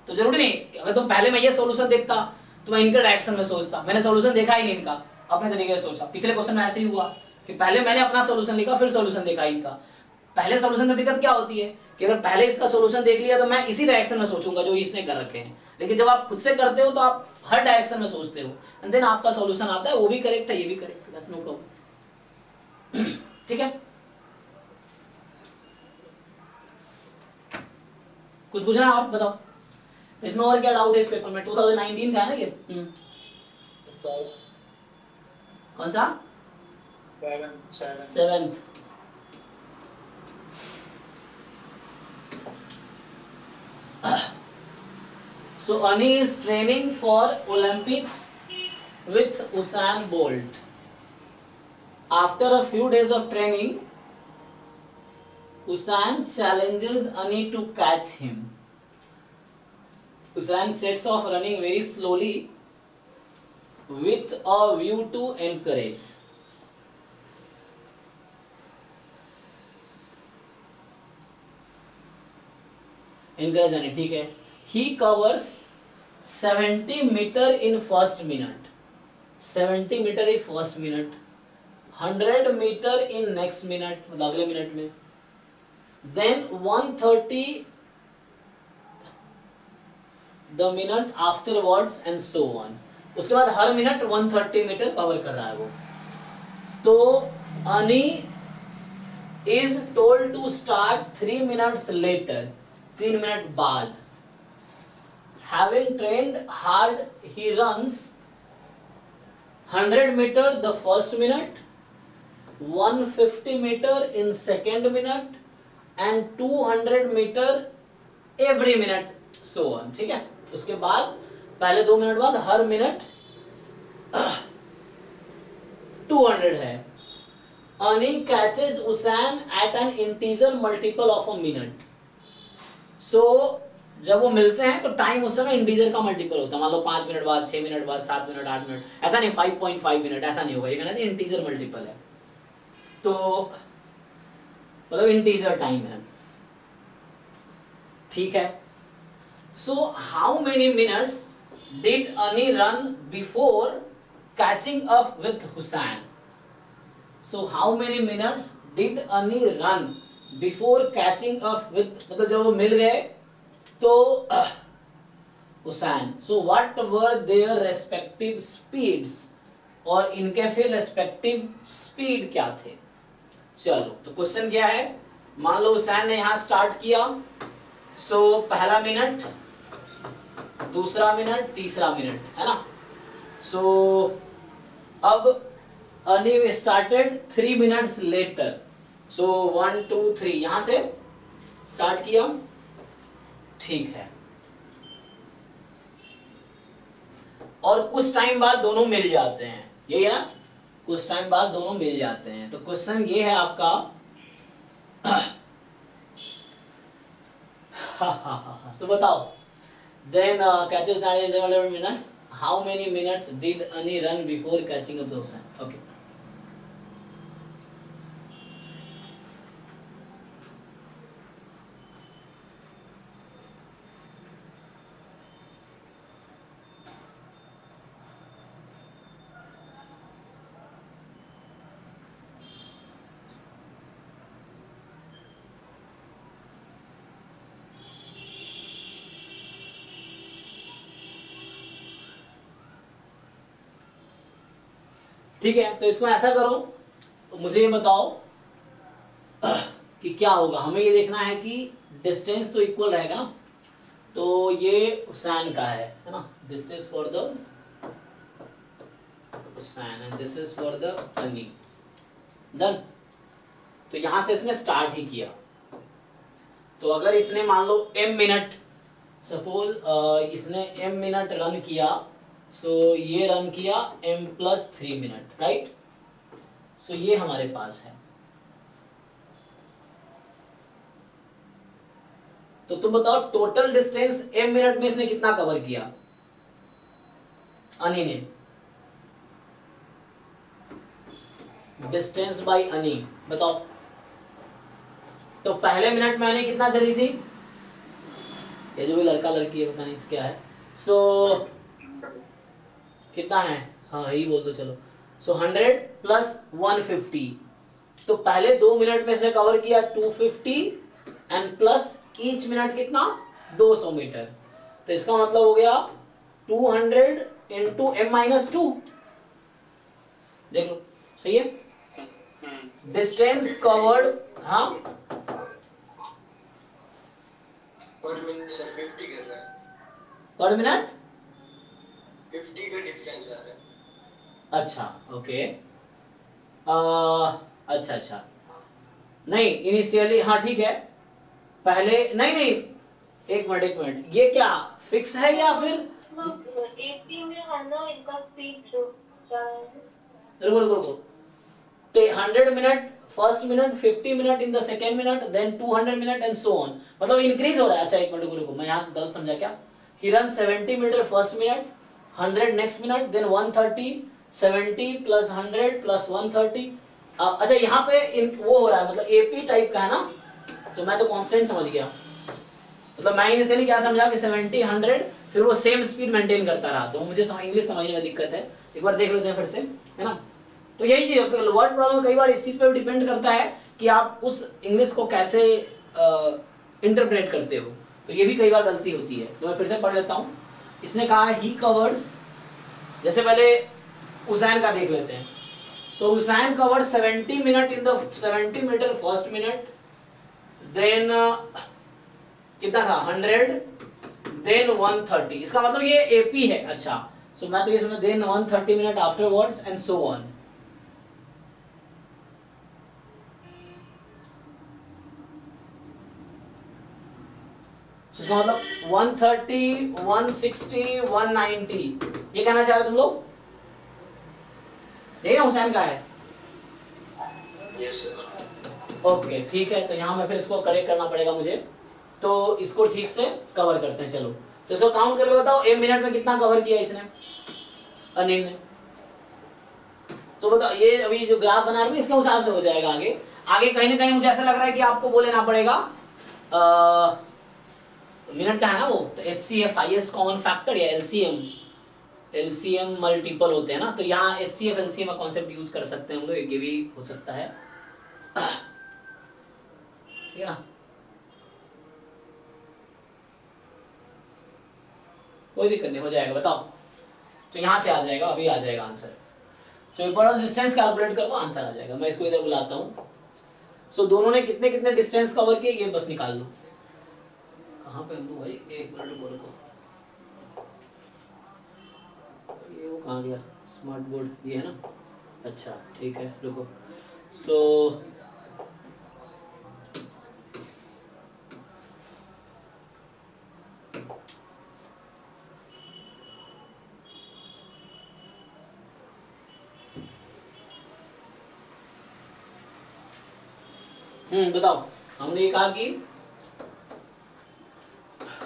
तो जरूरी नहीं, अगर तुम पहले मैं ये सॉल्यूशन देखता तो मैं इनके डायरेक्शन में सोचता, मैंने सॉल्यूशन देखा ही नहीं इनका, अपने तरीके से सोचा। पिछले क्वेश्चन में ऐसे ही हुआ कि पहले मैंने अपना सॉल्यूशन लिखा फिर सॉल्यूशन देखा इनका। पहले सॉल्यूशन में दिक्कत क्या होती है कि अगर पहले इसका सॉल्यूशन देख लिया तो मैं इसी डायरेक्शन में सोचूंगा जो इसने कर रखे हैं, लेकिन जब आप खुद से करते हो तो आप हर डायरेक्शन में सोचते हो, एंड देन आपका सॉल्यूशन आता है, वो भी करेक्ट है ये भी करेक्ट है, नो प्रॉब्लम। ठीक है, कुछ पूछना आप बताओ, इसमें और क्या डाउट है इस पेपर में? 2019 का है ना ये? कौन सा? 7th। So Ani is training for Olympics with Usain Bolt. After a few days of training, Usain challenges Ani to catch him. Usain sets off running very slowly with a view to encourage. Encourage Ani, ठीक है। He covers 70 meter in first minute. 70 meter in first minute. 100 meter in next minute, मतलब अगले मिनट में। Then 130 the minute afterwards and so on. उसके बाद हर मिनट 130 मीटर कवर कर रहा है वो। तो Ani is told to start 3 minutes later, 3 minute बाद। Having trained hard, he runs 100 meter the first minute, 150 meter in second minute and 200 meter every minute, so on, ठीक है। उसके बाद पहले 2 मिनट बाद हर मिनट 200 है। Ani catches Usain at an integer multiple of a minute. So जब वो मिलते हैं तो टाइम उस समय इंटीजर का मल्टीपल होता है, मान लो 5 मिनट बाद, 6 मिनट बाद, 7 मिनट, 8 मिनट, ऐसा नहीं 5.5 मिनट, ऐसा नहीं होगा, ये कहना चाहिए इंटीजर मल्टीपल है, तो मतलब इंटीजर टाइम है, ठीक है। So how many minutes did Ani run before catching up with Usain? So how many minutes did Ani run before catching up with, मतलब जब वो मिल गए तो Usain, so what were their respective speeds, और इनके फिर respective speed क्या थे? चलो तो क्वेश्चन क्या है, मान लो Usain ने यहाँ स्टार्ट किया, सो पहला मिनट, दूसरा मिनट, तीसरा मिनट, है ना। सो अब Ani started 3 minutes later, सो 1 2 3 यहां से स्टार्ट किया, ठीक है। और कुछ टाइम बाद दोनों मिल जाते हैं, यही है, कुछ टाइम बाद दोनों मिल जाते हैं। तो क्वेश्चन ये है आपका तो बताओ, then catches are in 11 minutes, how many minutes did Ani run before catching up the Hussain? Okay. ठीक है, तो इसको ऐसा करो, तो मुझे ये बताओ कि क्या होगा। हमें ये देखना है कि डिस्टेंस तो इक्वल रहेगा ना, तो ये हुसैन का है ना, this is for the Hussain and this is for the अनी, डन। तो यहां से इसने स्टार्ट ही किया, तो अगर इसने मान लो m मिनट, सपोज इसने m मिनट रन किया, सो ये रन किया m+3 मिनट, राइट। सो ये हमारे पास है। तो तुम बताओ टोटल डिस्टेंस m मिनट में इसने कितना कवर किया, अनी ने, डिस्टेंस बाय अनी बताओ। तो पहले मिनट में अनी कितना चली थी, ये जो भी लड़का लड़की है पता नहीं क्या है, सो कितना है, हाँ यही बोल दो चलो। सो 100 + 150, तो पहले 2 मिनट में इसने कवर किया 250 एंड प्लस ईच मिनट कितना 200 मीटर। तो इसका मतलब हो गया 200 इंटू m-2, देख लो सही है। डिस्टेंस कवर्ड, हाँ पर मिनट सर 50 कर रहा है, पर मिनट 50 का डिफरेंस आ रहा है। अच्छा ओके, अच्छा अच्छा, नहीं इनिशियली, हाँ ठीक है, पहले नहीं नहीं, एक मिनट, ये क्या फिक्स है या फिर एपी में है ना इनका स्पीड जो रुको, तो 100 minute first minute, 50 minute in the second minute, then 200 minute and so on, मतलब इंक्रीज हो रहा है। अच्छा एक मिनट रुको, मैं यहाँ गलत समझा क्या, he run 70 meter first minute, 100 next minute, then 130, 70 + 100 + 130। अच्छा यहाँ पे वो हो रहा है, मतलब एपी टाइप का है ना, तो मैं तो कांस्टेंट समझ गया, मतलब मैं इनिशियली क्या समझा कि 70 100, फिर वो सेम स्पीड मेंटेन करता रहा, तो मुझे इंग्लिश समझने में दिक्कत है, एक बार देख लेते हैं फिर से, है ना। तो यही चीज, वर्ड प्रॉब्लम कई बार इस चीज पे डिपेंड करता है कि आप उस इंग्लिश को कैसे इंटरप्रेट करते हो, तो ये भी कई बार गलती होती है। तो मैं फिर से पढ़ लेता हूँ। इसने कहा ही कवर्स, जैसे पहले हुसैन का देख लेते हैं। So Hussain covered 70 minute in the 70 meter first minute, then कितना था 100, देन 130, इसका मतलब ये एपी है। अच्छा सो मैं तो ये समझ, then 130 minute afterwards and so on. इसका मतलब 130, 160, 190, ये कहना चाह रहे तुम लोग, यही ना हुसैन का है। Yes sir. ओके ठीक है, तो यहाँ मैं फिर इसको करेक्ट करना पड़ेगा मुझे, तो इसको ठीक से कवर करते हैं। चलो तो इसको काउंट करके बताओ, 1 मिनट में कितना कवर किया इसने, अनिल ने। तो बताओ, ये अभी जो ग्राफ बना रहे थे इसके हिसाब से हो जाएगा। आगे आगे कहीं ना कहीं मुझे ऐसा लग रहा है कि आपको वो लेना पड़ेगा, मिनट का है ना वो, तो HCF हाईएस्ट कॉमन फैक्टर या LCM मल्टीपल होते हैं ना, तो यहाँ HCF LCM का कॉन्सेप्ट यूज कर सकते हैं हम लोग, ये भी हो सकता है, ठीक है ना। कोई दिक्कत नहीं, हो जाएगा, बताओ। तो यहाँ से आ जाएगा, अभी आ जाएगा आंसर। तो एक बार डिस्टेंस कैलकुलेट कर लो, आंसर आ जाएगा। मैं इसको इधर बुलाता हूँ। सो दोनों ने कितने कितने डिस्टेंस कवर किए, ये बस निकाल लो। कहाँ पे हम लोग भाई, एक मिनट रुको, ये वो कहाँ गया स्मार्ट बोर्ड, ये है ना। अच्छा ठीक है, रुको। तो बताओ। हमने ये कहा कि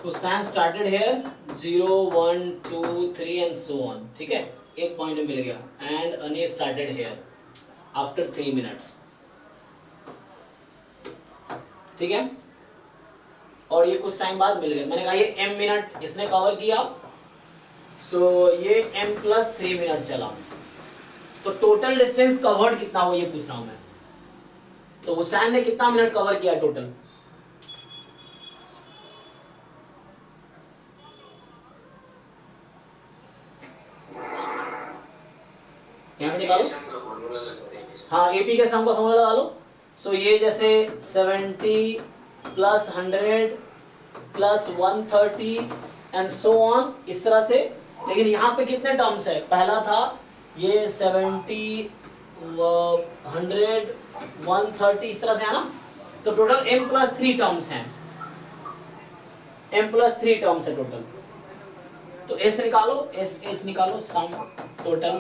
Hussain started here 0 1 2 3 and so on, ठीक है, एक पॉइंट मिल गया, एंड अनी स्टार्टेड हियर आफ्टर 3 मिनट्स, ठीक है, और ये कुछ टाइम बाद मिल गए। मैंने कहा ये m मिनट इसने कवर किया, सो ये m प्लस 3 मिनट चला, तो टोटल डिस्टेंस कवर्ड कितना हो ये पूछ रहा हूं मैं। तो हुसैन ने कितना मिनट कवर किया टोटल? यहाँ से निकालो। हाँ, एपी के सम का फॉर्मूला लगा लो। सो ये जैसे 70 plus 100 plus 130 and so on, इस तरह से। लेकिन यहाँ पे कितने टर्म्स है? पहला था ये 70 100 130, इस तरह से है ना। तो टोटल m प्लस 3 टर्म्स हैं, m प्लस 3 टर्म्स है टोटल। तो s निकालो, sh निकालो, सम टोटल।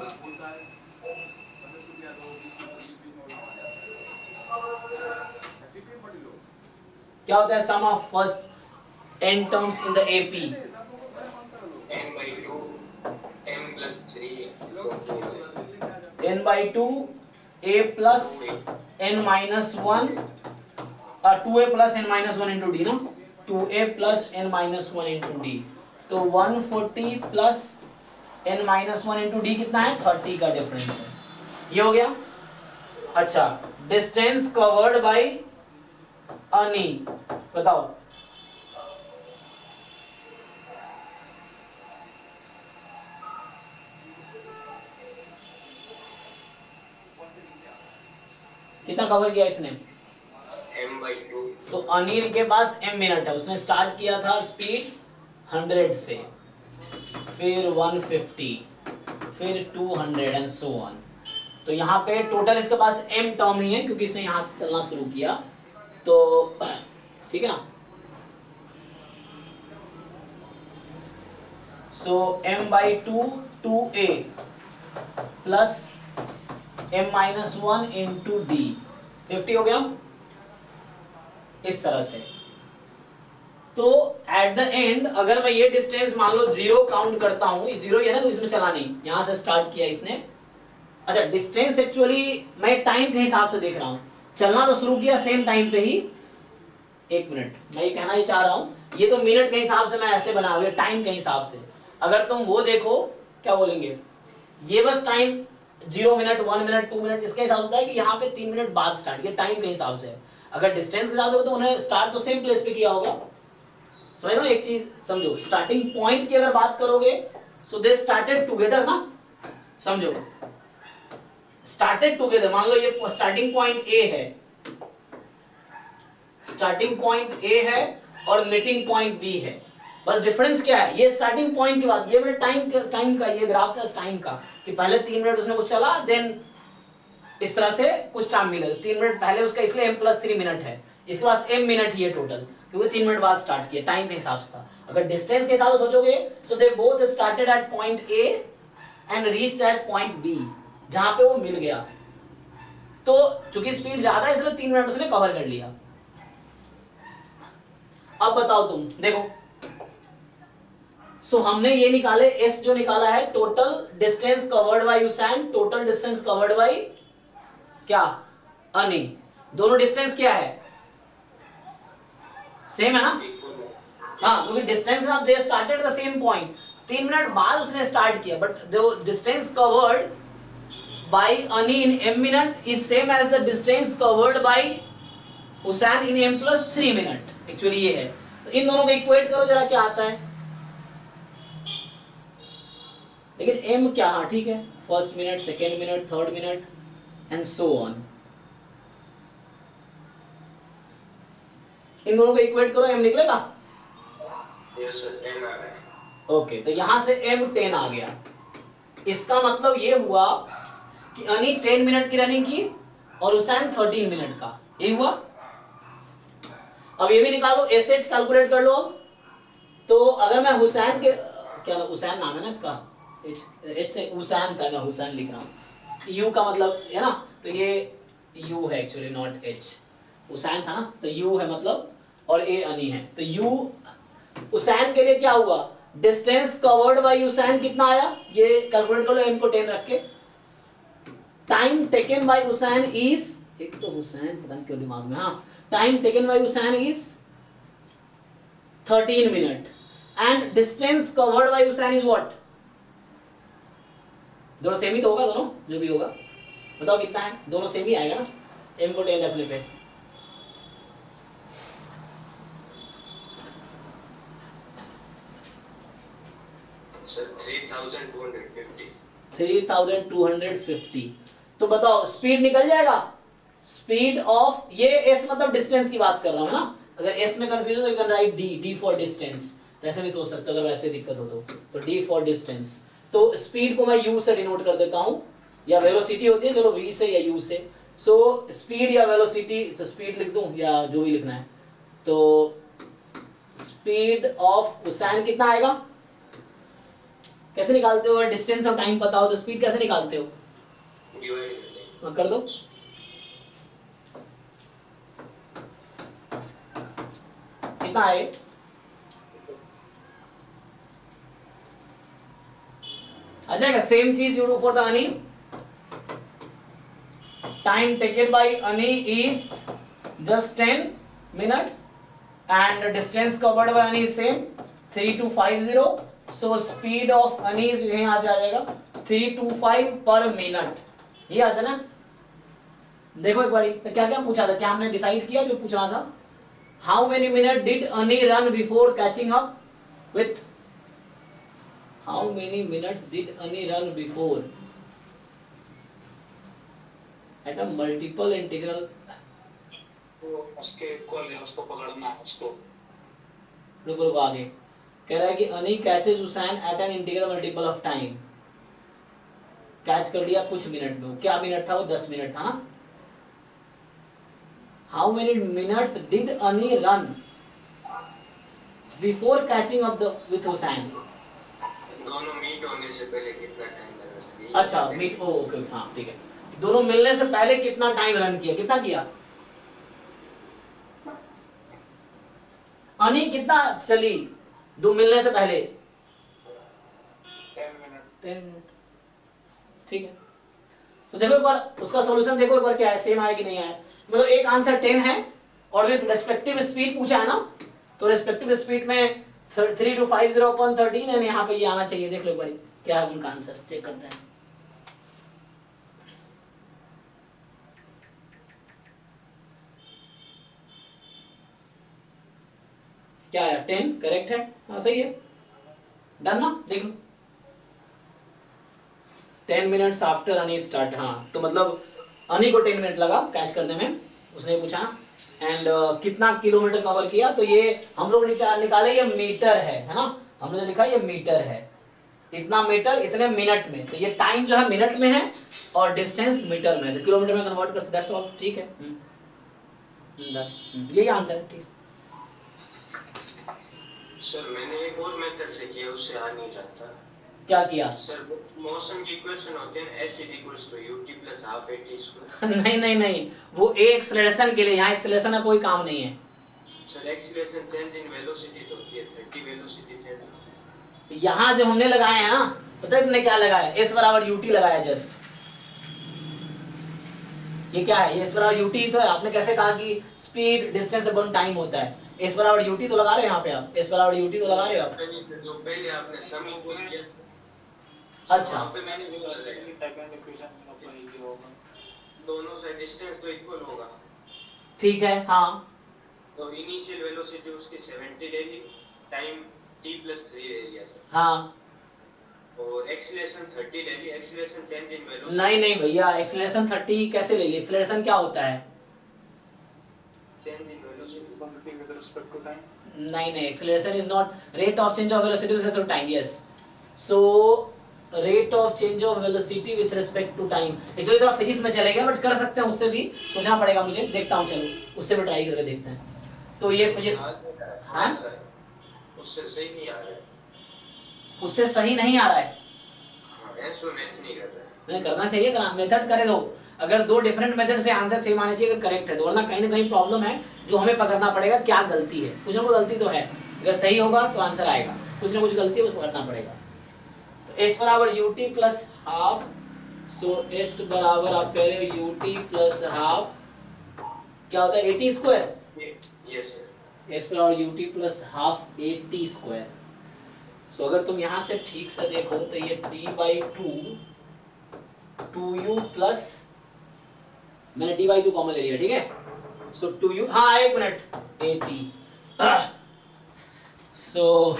क्या होता है sum of first n terms in the AP? n/2 m plus 3 n/2 a plus n minus 1 2a plus n minus 1 into d, ना 2a plus n minus 1 into d। तो 140 plus n minus 1 into d कितना है? 30 का डिफरेंस है। ये हो गया। अच्छा, डिस्टेंस कवर्ड बाय अनी, बताओ। कितना कवर किया इसने? m/2। तो अनिल के पास m मिनट है, उसने स्टार्ट किया था स्पीड 100 से, फिर 150, फिर 200 एंड सो ऑन। तो यहाँ पे टोटल इसके पास m टर्म ही है क्योंकि इसने यहाँ से चलना शुरू किया, तो ठीक है ना। सो m/2 2a plus m minus 1 into d 50 हो गया, इस तरह से। तो एट द एंड अगर मैं ये डिस्टेंस मान लो 0 काउंट करता हूं, ये 0 ही है ना, तो इसमें चला नहीं, यहां से स्टार्ट किया इसने। अच्छा, डिस्टेंस एक्चुअली मैं टाइम के हिसाब से देख रहा हूं, चलना तो शुरू किया सेम टाइम पे ही। एक मिनट, मैं ये कहना ही चाह रहा हूं, ये तो मिनट के हिसाब से मैं ऐसे बना हुआ, टाइम के हिसाब से। अगर तुम वो देखो, क्या बोलेंगे, ये बस टाइम 0 मिनट 1 मिनट 2 मिनट इसके हिसाब होता है कि यहाँ पे 3 मिनट बाद स्टार्ट, ये टाइम के हिसाब से है। अगर डिस्टेंस के हिसाब से तो उन्हें स्टार्ट तो सेम प्लेस पे किया होगा। समझ लो, एक चीज समझो, स्टार्टिंग पॉइंट की अगर बात करोगे, सो दे स्टार्टेड टुगेदर ना, समझो, स्टार्टेड टुगेदर। मान लो ये स्टार्टिंग पॉइंट ए है, स्टार्टिंग पॉइंट ए है और मीटिंग पॉइंट बी है। बस डिफरेंस क्या है, ये स्टार्टिंग पॉइंट की बात, ये मेरे टाइम का ये ग्राफ था टाइम का, कि पहले 3 मिनट उसने कुछ चला, देन इस तरह से कुछ टाइम मिला, 3 मिनट पहले उसका, इसलिए m प्लस 3 मिनट है। इसके पास m मिनट ही है टोटल, क्योंकि 3 मिनट बाद स्टार्ट किया, टाइम के हिसाब से था। अगर डिस्टेंस के हिसाब से सोचोगे, so they both started at point A and reached at point B, जहां पे वो मिल गया। तो चूंकि स्पीड ज्यादा है इसलिए 3 मिनट उसने कवर कर लिया। अब बताओ तुम, देखो, सो हमने ये निकाले, S जो निकाला है, total distance covered by Hussain, total distance covered bye क्या? अनी। दोनों डिस्टेंस क्या है? सेम है ना? हाँ, क्योंकि distance of they started the same point, 3 minute बाद उसने स्टार्ट किया, but the distance covered by Ani in m minute is same as the distance covered by Hussain in m plus 3 minute. Actually ये है, तो इन दोनों को इक्वेट करो जरा, क्या आता है। लेकिन m क्या, हाँ ठीक है, first minute, second minute, third minute and so on. इन दोनों को इक्वेट करो, m निकलेगा। यस सर, 10 आ रहा है। ओके, तो यहां से m 10 आ गया। इसका मतलब ये हुआ कि अनी 10 मिनट की रनिंग की और हुसैन 13 मिनट का, ये हुआ। अब ये भी निकालो, एसएच कैलकुलेट कर लो। तो अगर मैं हुसैन के, क्या हुसैन नाम है ना इसका, एच से हुसैन था, मैं हुसैन लिख रहा हूँ, यू का मतलब है ना, तो ये यू है एक्चुअली, नॉट एच। उसैन था ना, तो यू है मतलब, और ए अनी है, तो यू उसैन के लिए क्या हुआ, डिस्टेंस कवर्ड बाय उसैन कितना आया, ये कैलकुलेट कर लो, इनको 10 रख के। Time taken bye Usain is, एक तो हुसैन पता नहीं क्यों दिमाग में, हाँ, time taken bye Hussain is 13 minute and distance covered by Hussain is what, दोनों सेम ही तो होगा, दोनों जो भी होगा बताओ कितना है, दोनों सेम ही आएगा ना, m को 10 रखने पे। सर 3250। 3250, तो बताओ स्पीड निकल जाएगा, स्पीड ऑफ, ये s मतलब डिस्टेंस की बात कर रहा हूं ना, अगर s में कंफ्यूज हो तो you can write d for distance, ऐसे भी सोच सकते हो अगर वैसे दिक्कत हो तो d फॉर डिस्टेंस। तो स्पीड को मैं u से डिनोट कर देता हूं, या वेलोसिटी होती है, चलो v से या u से, सो स्पीड या वेलोसिटी, स्पीड लिख दूं या जो भी लिखना है, तो स्पीड ऑफ हुसैन कितना आएगा, कैसे निकालते हो, डिस्टेंस और टाइम पता हो तो स्पीड कैसे निकालते हो, डिवाइड कर दो, कितना है, आ जाएगा। सेम चीज you do for the Ani, time taken by Ani is just 10 minutes and distance covered by Ani is same 3250, so speed of Ani is यहां आ जाएगा 325 पर मिनट, ये आ जाए ना। देखो एक बारी तो क्या क्या पूछा था, क्या हमने डिसाइड किया जो पूछना था, how many minute did Ani run before catching up with, how many minutes did Ani run before at a multiple integral, उसके इक्वल है, उसको पकड़ना है उसको। रुको रुको आगे कह रहा है कि Ani catches Hussain at an integral multiple of time, catch कर लिया कुछ मिनट में, क्या मिनट था वो, 10 मिनट था ना। How many minutes did Ani run before catching up the with Hussain, दोनों मीट होने से पहले कितना टाइम लगा सर, अच्छा मीट, ओके हाँ ठीक है, दोनों मिलने से पहले कितना टाइम रन किया, कितना किया, अनी कितना चली दो मिलने से पहले, 10 मिनट, ठीक है। तो देखो एक बार उसका सॉल्यूशन देखो एक बार क्या है, सेम आया कि नहीं आया, मतलब एक आंसर 10 है और विद रेस्पेक्टिव स्पीड पूछा है ना, तो रेस्पेक्टिव स्पीड में 3250 upon 13 है, यहाँ पे ये आना चाहिए, देख लो एक बार क्या है उनका आंसर, चेक करते हैं। क्या है 10 करेक्ट है, हाँ सही है, डन ना, देख लो 10 मिनट्स आफ्टर अनी स्टार्ट, हाँ तो मतलब अनी को 10 मिनट लगा कैच करने में, उसने पूछा एंड कितना किलोमीटर कवर किया, तो ये हम लोग निकाले ये मीटर है ना, हमने जो लिखा ये मीटर है, इतना मीटर इतने मिनट में, तो ये टाइम जो है मिनट में है और डिस्टेंस मीटर में है, तो किलोमीटर में कन्वर्ट कर सकते, दैट्स ऑल, ठीक है, यही आंसर है, ठीक। सर मैंने एक और मेथड से किया, उससे आ नहीं जाता। क्या किया? सर मोशन की इक्वेशन होते हैं s = ut + ½ at²। नहीं नहीं नहीं, वो ए एक्सेलरेशन के लिए, यहाँ एक्सेलरेशन का कोई काम नहीं है। Sir acceleration change in velocity तो होती है, 30 वेलोसिटी चेंज। यहाँ जो हमने लगाया है ना, पता है तुमने क्या लगाया, s = ut लगाया जस्ट, ये क्या है, ये s = ut तो है, आपने कैसे कहा कि स्पीड डिस्टेंस अपॉन टाइम होता है, s = ut तो लगा रहे हो यहाँ पे आप, s = ut तो लगा रहे हो आप, जो पहले आपने सम किया, अच्छा वहाँ पे मैंने बोला था सेकंड इक्वेशन में अपना ये होगा, दोनों से डिस्टेंस तो इक्वल होगा, ठीक है, हाँ तो इनिशियल वेलोसिटी उसकी 70 ले ली, टाइम t + 3 ले लिया सर, हाँ, और एक्सीलरेशन 30 ले ली, एक्सीलरेशन चेंज इन वेलोसिटी। नहीं नहीं भैया, एक्सेलरेशन 30 कैसे ले ली, एक्सेलरेशन क्या होता है, change in velocity quantity with respect to time. नहीं नहीं, acceleration is not rate of change of velocity with respect to time, yes, so rate of change of velocity with respect to time, actually थोड़ा फिजिक्स में चलेगा बट कर सकते हैं, उससे भी सोचना पड़ेगा मुझे, देखता हूँ, चलो उससे भी ट्राई करके देखते हैं। तो ये फिजिक्स, हाँ सर उससे सही नहीं आ रहा है, उससे सही नहीं आ रहा है, हाँ ऐसो मैच नहीं कर रहा है। नहीं करना चाहिए, करना मेथड करे दो, अगर दो डिफरेंट मेथड से आंसर सेम आने चाहिए अगर करेक्ट है तो, वरना कहीं ना कहीं प्रॉब्लम है जो हमें पकड़ना पड़ेगा क्या गलती है। कुछ ना कुछ गलती तो है, अगर सही होगा तो आंसर आएगा, कुछ ना कुछ गलती है उसको करना पड़ेगा। तो s बराबर ut प्लस हाफ, सो s बराबर आप कह रहे हो ut प्लस हाफ क्या होता है 80 स्क्वायर। यस सर, s बराबर ut प्लस हाफ 80 स्क्वायर। सो अगर तुम यहाँ से ठीक से देखो तो ये t/2 2u प्लस, मैंने t/2 कॉमन ले लिया, ठीक है। सो 2u, हाँ एक मिनट 80, सो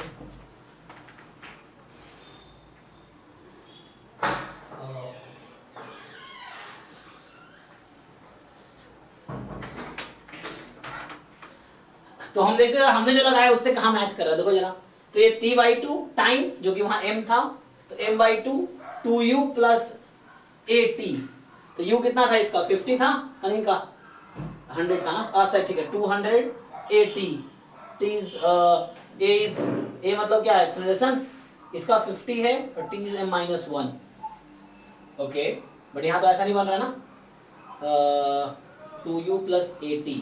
तो हम देखते हैं हमने जो लगाया उससे कहाँ मैच कर रहा है, देखो जरा। तो ये t/2 टाइम जो कि वहां m था, तो m/2 2u प्लस 80, तो u कितना था इसका 50 था, नहीं का 100 था ना, सर ठीक है 280, t इज a मतलब क्या है एक्सेलरेशन, इसका 50 है और t is m-1, okay. But यहाँ तो ऐसा नहीं बन रहा ना, 2u प्लस 80,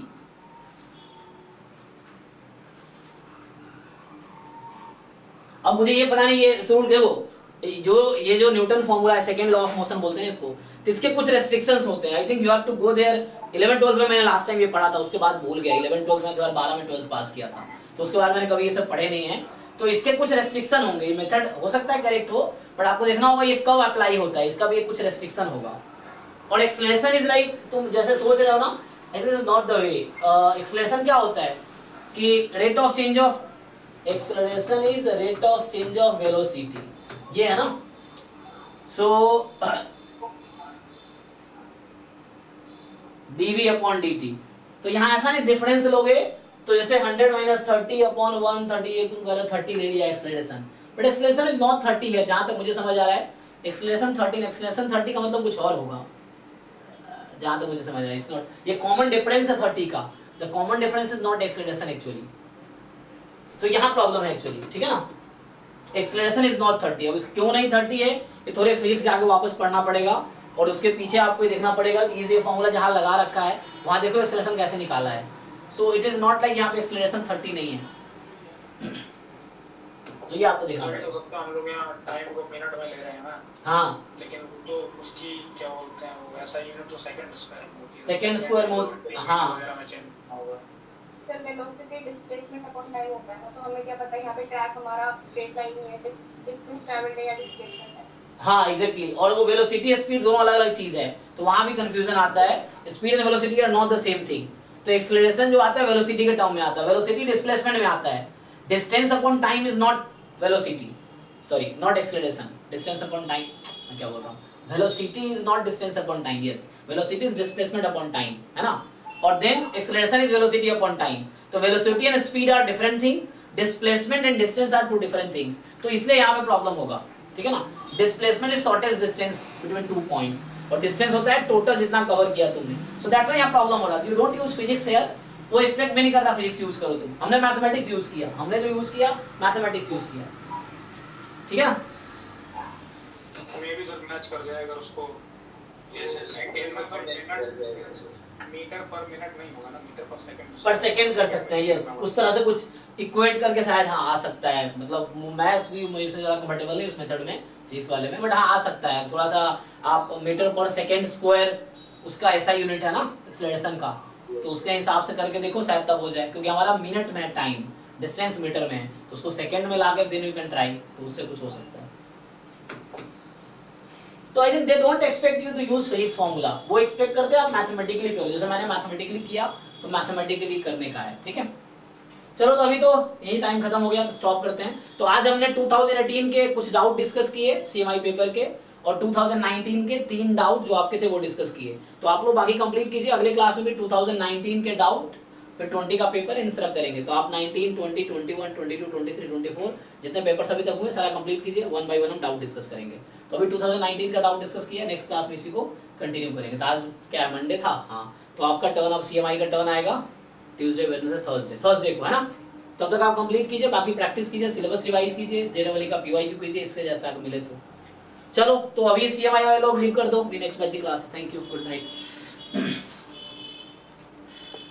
अब मुझे ये पता नहीं, ये रूल देखो जो ये जो न्यूटन फॉर्मूला है सेकंड लॉ ऑफ मोशन बोलते हैं इसको, तो इसके कुछ रेस्ट्रिक्शंस होते हैं। I think you have to go there. 11 12 में मैंने लास्ट टाइम ये पढ़ा था, उसके बाद भूल गया। 11 12 में 2012 में 12th पास किया था, तो उसके बाद मैंने कभी ये सब पढ़े नहीं है। तो इसके कुछ रेस्ट्रिक्शन होंगे, ये मेथड हो सकता है करेक्ट हो, बट आपको देखना होगा ये कब अप्लाई होता है, इसका भी कुछ रेस्ट्रिक्शन होगा। और एक्सेलरेशन इज लाइक तुम जैसे सोच रहे हो ना, this is not the way. Acceleration क्या होता है कि rate of change of acceleration is rate of change of velocity, ये है ना। सो dv अपॉन dt, तो यहाँ ऐसा नहीं डिफरेंस लोगे तो जैसे 100 माइनस 30 अपॉन 130, ये तुम कह रहे हो 30 ले लिया acceleration, but acceleration is not 30 है जहां तक मुझे समझ आ रहा है। एक्सेलरेशन 13, एक्सेलरेशन 30 का मतलब कुछ और होगा जहां तक मुझे समझ आ रहा है। इट्स नॉट, ये कॉमन डिफरेंस है 30 का, the common difference is not acceleration actually. तो यहाँ प्रॉब्लम है एक्चुअली, ठीक है ना। एक्सेलरेशन इज नॉट 30, अब क्यों नहीं 30 है, ये थोड़े फिजिक्स जाके वापस पढ़ना पड़ेगा और उसके पीछे आपको ये देखना पड़ेगा कि ये फॉर्मूला जहां लगा रखा है वहां देखो एक्सेलरेशन कैसे निकाला है। So it is not like यहाँ पे एक्सेलरेशन 30 नहीं है, तो ये आपको देखना पड़ेगा। हम लोग यहाँ टाइम को मिनट में ले रहे हैं ना, हाँ लेकिन तो उसकी क्या बोलते हैं वो ऐसा यूनिट तो सेकंड स्क्वायर में होती है, सेकंड स्क्वायर में हाँ वगैरह में चेंज होगा। Sir velocity displacement upon time होता है ना, तो हमें क्या पता है यहाँ पे ट्रैक हमारा स्ट्रेट लाइन ही है, डिस्टेंस ट्रैवल्ड है या डिस्प्लेसमेंट है। हाँ एग्जैक्टली, और वो वेलोसिटी स्पीड दोनों अलग अलग चीज है, तो वहां भी कंफ्यूजन आता है। Speed and velocity are not the same thing. तो एक्सेलरेशन जो आता है वेलोसिटी के टर्म में आता है, वेलोसिटी डिस्प्लेसमेंट में आता है। Distance upon time is not velocity, sorry not acceleration, distance upon time, मैं क्या बोल रहा हूँ, velocity is not distance upon time, yes velocity is displacement upon time, है ना। और then acceleration is velocity upon time. तो velocity and speed are different thing, displacement and distance are two different things. तो इसलिए यहाँ पे प्रॉब्लम होगा, ठीक है ना। Displacement is shortest distance between two points, और डिस्टेंस होता है टोटल जितना कवर किया तुमने। सो दैट्स व्हाई यहाँ प्रॉब्लम हो रहा है। You don't use physics here, वो एक्सपेक्ट भी नहीं कर रहा फिजिक्स यूज करो तुम। हमने मैथमेटिक्स यूज किया, हमने जो यूज किया मैथमेटिक्स यूज किया, ठीक है ना। मे भी सर मैच कर जाएगा अगर उसको यस यस, सेकंड पर नेक्स्ट कर जाएगा सर। मीटर पर मिनट नहीं होगा ना, मीटर पर सेकंड कर सकते हैं, यस उस तरह से कुछ इक्वेट करके शायद हाँ आ सकता है। मतलब मैथ्स भी मुझे से ज्यादा कंफर्टेबल नहीं उस मेथड में, फिजिक्स वाले में, बट हाँ आ सकता है थोड़ा सा। आप मीटर पर सेकंड स्क्वायर उसका ऐसा यूनिट है ना एक्सेलरेशन का, तो उसके हिसाब से करके देखो शायद तब हो जाए, क्योंकि हमारा मिनट में है टाइम, डिस्टेंस मीटर में है, तो उसको सेकंड में लाकर देन यू कैन ट्राई, तो उससे कुछ हो सकता है। तो I think they don't expect you to use physics formula, वो एक्सपेक्ट करते हैं आप मैथमेटिकली करो, जैसे मैंने मैथमेटिकली किया तो मैथमेटिकली करने का है, ठीक है। चलो तो अभी तो यही टाइम खत्म हो गया, तो स्टॉप करते हैं। तो आज हमने 2018 के कुछ डाउट डिस्कस किए सीएमआई पेपर के, और 2019 के 3 डाउट जो आपके थे वो डिस्कस किए। तो आप लोग बाकी कंप्लीट कीजिए, अगले क्लास में भी 2019 के डाउट, फिर 20 का पेपर इन तरह करेंगे। तो आप 19, 20, 21, 22, 23, 24 जितने पेपर्स अभी तक हुए सारा कंप्लीट कीजिए, वन बाय वन हम डाउट डिस्कस करेंगे। तो अभी 2019 का डाउट डिस्कस किया, नेक्स्ट क्लास में इसी को कंटिन्यू करेंगे। तो आज क्या है, मंडे था, हाँ, तो आपका टर्न अब सीएमआई का टर्न आएगा ट्यूसडे, वेडनेसडे, थर्सडे को, है ना। तब तक आप कंप्लीट कीजिए, बाकी प्रैक्टिस कीजिए, सिलेबस रिवाइज कीजिए, जेडब्ल्यू का पीवाईक्यू कीजिए, इससे जैसा आपको मिले तो चलो तो अभी CMI वाले लोग लीव कर दो, नेक्स्ट बैच की class. Thank you, good night.